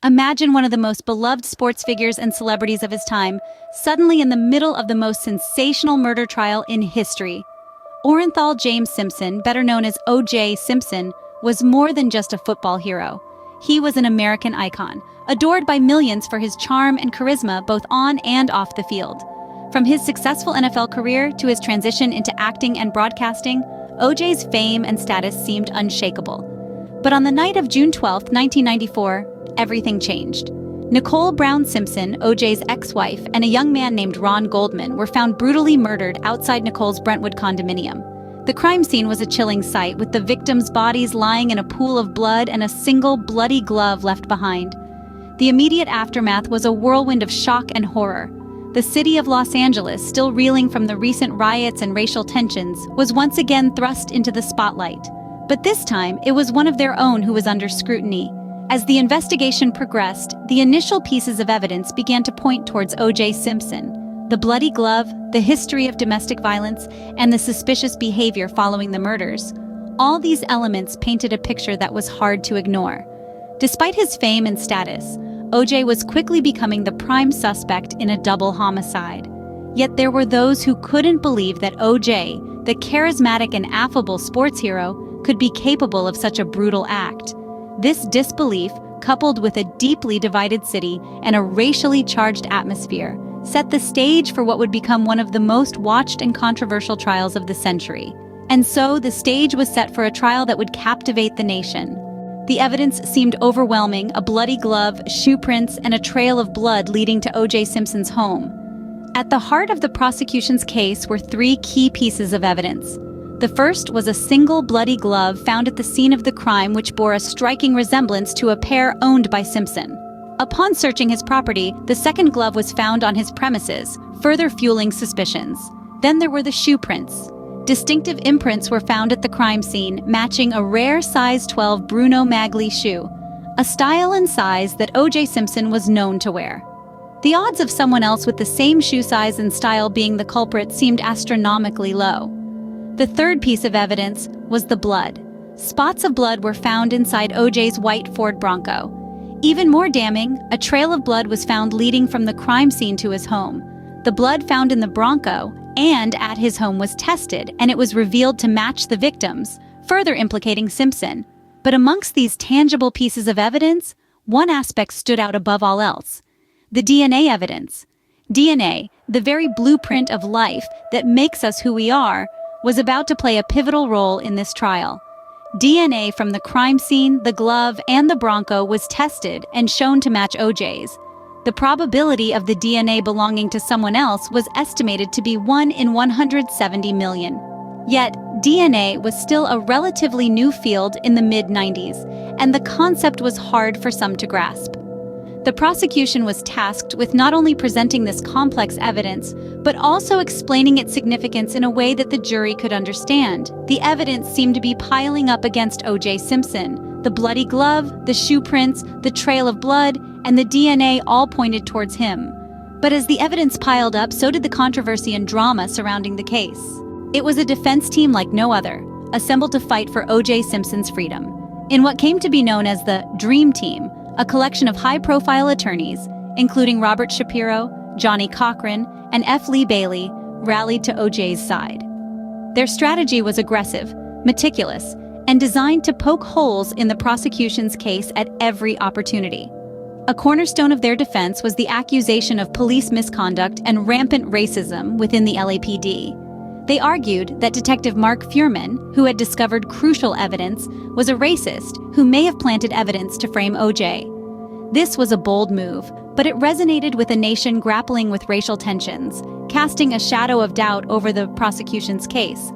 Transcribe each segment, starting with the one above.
Imagine one of the most beloved sports figures and celebrities of his time, suddenly in the middle of the most sensational murder trial in history. Orenthal James Simpson, better known as O.J. Simpson, was more than just a football hero. He was an American icon, adored by millions for his charm and charisma both on and off the field. From his successful NFL career to his transition into acting and broadcasting, O.J.'s fame and status seemed unshakable. But on the night of June 12, 1994, everything changed. Nicole Brown Simpson, O.J.'s ex-wife, and a young man named Ron Goldman were found brutally murdered outside Nicole's Brentwood condominium. The crime scene was a chilling sight, with the victims' bodies lying in a pool of blood and a single bloody glove left behind. The immediate aftermath was a whirlwind of shock and horror. The city of Los Angeles, still reeling from the recent riots and racial tensions, was once again thrust into the spotlight. But this time, it was one of their own who was under scrutiny. As the investigation progressed, the initial pieces of evidence began to point towards O.J. Simpson. The bloody glove, the history of domestic violence, and the suspicious behavior following the murders. All these elements painted a picture that was hard to ignore. Despite his fame and status, O.J. was quickly becoming the prime suspect in a double homicide. Yet there were those who couldn't believe that O.J., the charismatic and affable sports hero, could be capable of such a brutal act. This disbelief, coupled with a deeply divided city and a racially charged atmosphere, set the stage for what would become one of the most watched and controversial trials of the century. And so the stage was set for a trial that would captivate the nation. The evidence seemed overwhelming: a bloody glove, shoe prints, and a trail of blood leading to O.J. Simpson's home. At the heart of the prosecution's case were three key pieces of evidence. The first was a single bloody glove found at the scene of the crime, which bore a striking resemblance to a pair owned by Simpson. Upon searching his property, the second glove was found on his premises, further fueling suspicions. Then there were the shoe prints. Distinctive imprints were found at the crime scene, matching a rare size 12 Bruno Magli shoe, a style and size that O.J. Simpson was known to wear. The odds of someone else with the same shoe size and style being the culprit seemed astronomically low. The third piece of evidence was the blood. Spots of blood were found inside O.J.'s white Ford Bronco. Even more damning, a trail of blood was found leading from the crime scene to his home. The blood found in the Bronco and at his home was tested, and it was revealed to match the victims, further implicating Simpson. But amongst these tangible pieces of evidence, one aspect stood out above all else: the DNA evidence. DNA, the very blueprint of life that makes us who we are, was about to play a pivotal role in this trial. DNA from the crime scene, the glove, and the Bronco was tested and shown to match O.J.'s. The probability of the DNA belonging to someone else was estimated to be 1 in 170 million. Yet, DNA was still a relatively new field in the mid-90s, and the concept was hard for some to grasp. The prosecution was tasked with not only presenting this complex evidence, but also explaining its significance in a way that the jury could understand. The evidence seemed to be piling up against O.J. Simpson. The bloody glove, the shoe prints, the trail of blood, and the DNA all pointed towards him. But as the evidence piled up, so did the controversy and drama surrounding the case. It was a defense team like no other, assembled to fight for O.J. Simpson's freedom. In what came to be known as the Dream Team, a collection of high-profile attorneys, including Robert Shapiro, Johnny Cochran, and F. Lee Bailey, rallied to O.J.'s side. Their strategy was aggressive, meticulous, and designed to poke holes in the prosecution's case at every opportunity. A cornerstone of their defense was the accusation of police misconduct and rampant racism within the LAPD. They argued that Detective Mark Fuhrman, who had discovered crucial evidence, was a racist who may have planted evidence to frame O.J. This was a bold move, but it resonated with a nation grappling with racial tensions, casting a shadow of doubt over the prosecution's case.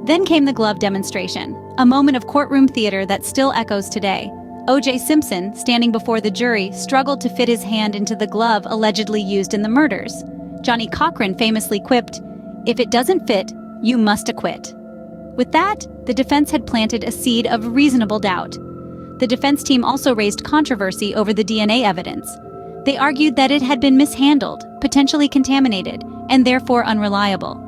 Then came the glove demonstration, a moment of courtroom theater that still echoes today. O.J. Simpson, standing before the jury, struggled to fit his hand into the glove allegedly used in the murders. Johnny Cochran famously quipped, "If it doesn't fit, you must acquit." With that, the defense had planted a seed of reasonable doubt. The defense team also raised controversy over the DNA evidence. They argued that it had been mishandled, potentially contaminated, and therefore unreliable.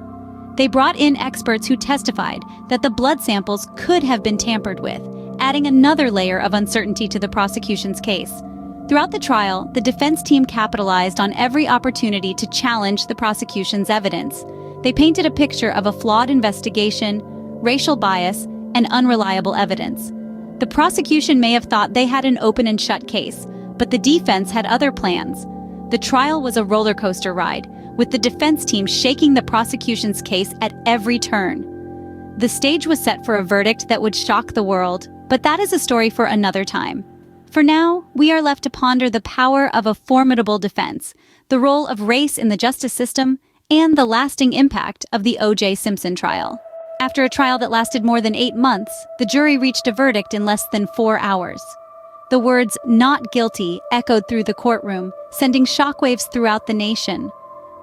They brought in experts who testified that the blood samples could have been tampered with, adding another layer of uncertainty to the prosecution's case. Throughout the trial, the defense team capitalized on every opportunity to challenge the prosecution's evidence. They painted a picture of a flawed investigation, racial bias, and unreliable evidence. The prosecution may have thought they had an open and shut case, but the defense had other plans. The trial was a roller coaster ride, with the defense team shaking the prosecution's case at every turn. The stage was set for a verdict that would shock the world, but that is a story for another time. For now, we are left to ponder the power of a formidable defense, the role of race in the justice system, and the lasting impact of the O.J. Simpson trial. After a trial that lasted more than 8 months, the jury reached a verdict in less than 4 hours. The words "not guilty" echoed through the courtroom, sending shockwaves throughout the nation.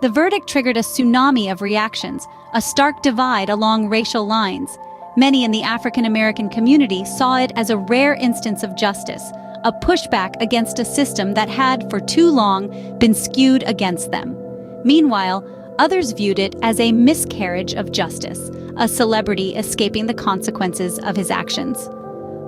The verdict triggered a tsunami of reactions, a stark divide along racial lines. Many in the African American community saw it as a rare instance of justice, a pushback against a system that had, for too long, been skewed against them. Meanwhile, others viewed it as a miscarriage of justice, a celebrity escaping the consequences of his actions.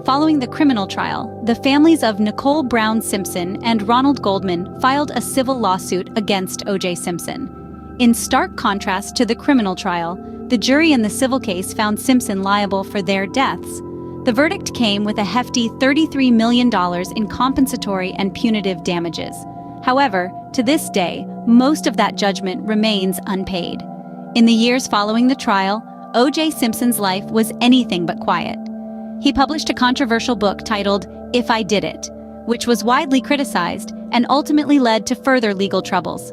Following the criminal trial, the families of Nicole Brown Simpson and Ronald Goldman filed a civil lawsuit against O.J. Simpson. In stark contrast to the criminal trial, the jury in the civil case found Simpson liable for their deaths. The verdict came with a hefty $33 million in compensatory and punitive damages. However, to this day, most of that judgment remains unpaid. In the years following the trial, O.J. Simpson's life was anything but quiet. He published a controversial book titled "If I Did It," which was widely criticized and ultimately led to further legal troubles.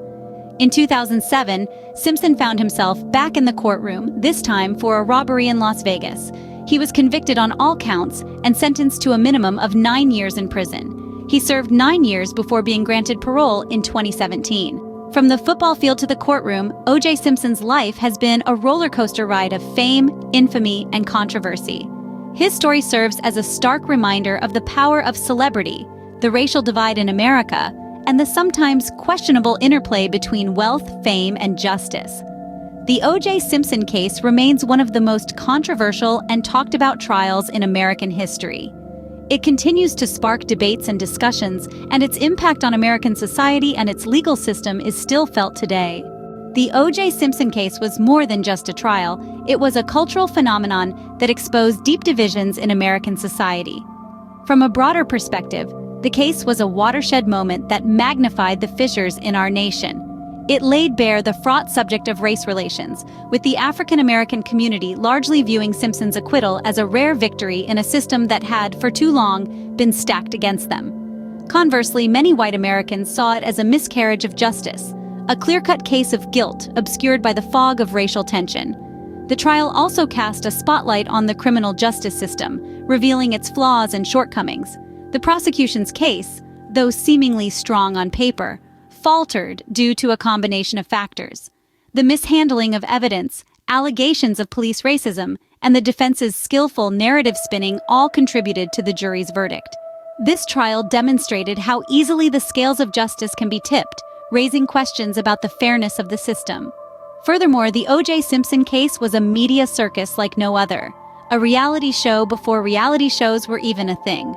In 2007, Simpson found himself back in the courtroom, this time for a robbery in Las Vegas. He was convicted on all counts and sentenced to a minimum of 9 years in prison. He served 9 years before being granted parole in 2017. From the football field to the courtroom, O.J. Simpson's life has been a roller coaster ride of fame, infamy, and controversy. His story serves as a stark reminder of the power of celebrity, the racial divide in America, and the sometimes questionable interplay between wealth, fame, and justice. The O.J. Simpson case remains one of the most controversial and talked about trials in American history. It continues to spark debates and discussions, and its impact on American society and its legal system is still felt today. The O.J. Simpson case was more than just a trial. It was a cultural phenomenon that exposed deep divisions in American society. From a broader perspective, the case was a watershed moment that magnified the fissures in our nation. It laid bare the fraught subject of race relations, with the African American community largely viewing Simpson's acquittal as a rare victory in a system that had, for too long, been stacked against them. Conversely, many white Americans saw it as a miscarriage of justice, a clear-cut case of guilt obscured by the fog of racial tension. The trial also cast a spotlight on the criminal justice system, revealing its flaws and shortcomings. The prosecution's case, though seemingly strong on paper, faltered due to a combination of factors. The mishandling of evidence, allegations of police racism, and the defense's skillful narrative spinning all contributed to the jury's verdict. This trial demonstrated how easily the scales of justice can be tipped, raising questions about the fairness of the system. Furthermore, the O.J. Simpson case was a media circus like no other, a reality show before reality shows were even a thing.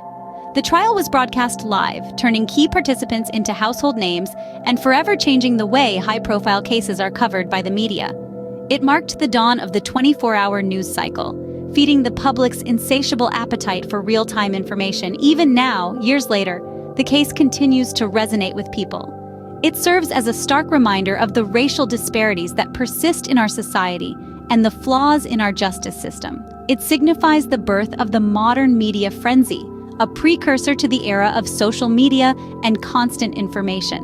The trial was broadcast live, turning key participants into household names and forever changing the way high-profile cases are covered by the media. It marked the dawn of the 24-hour news cycle, feeding the public's insatiable appetite for real-time information. Even now, years later, the case continues to resonate with people. It serves as a stark reminder of the racial disparities that persist in our society and the flaws in our justice system. It signifies the birth of the modern media frenzy, a precursor to the era of social media and constant information.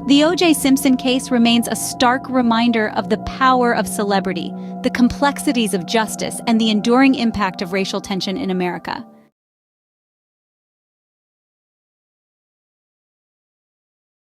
The O.J. Simpson case remains a stark reminder of the power of celebrity, the complexities of justice, and the enduring impact of racial tension in America.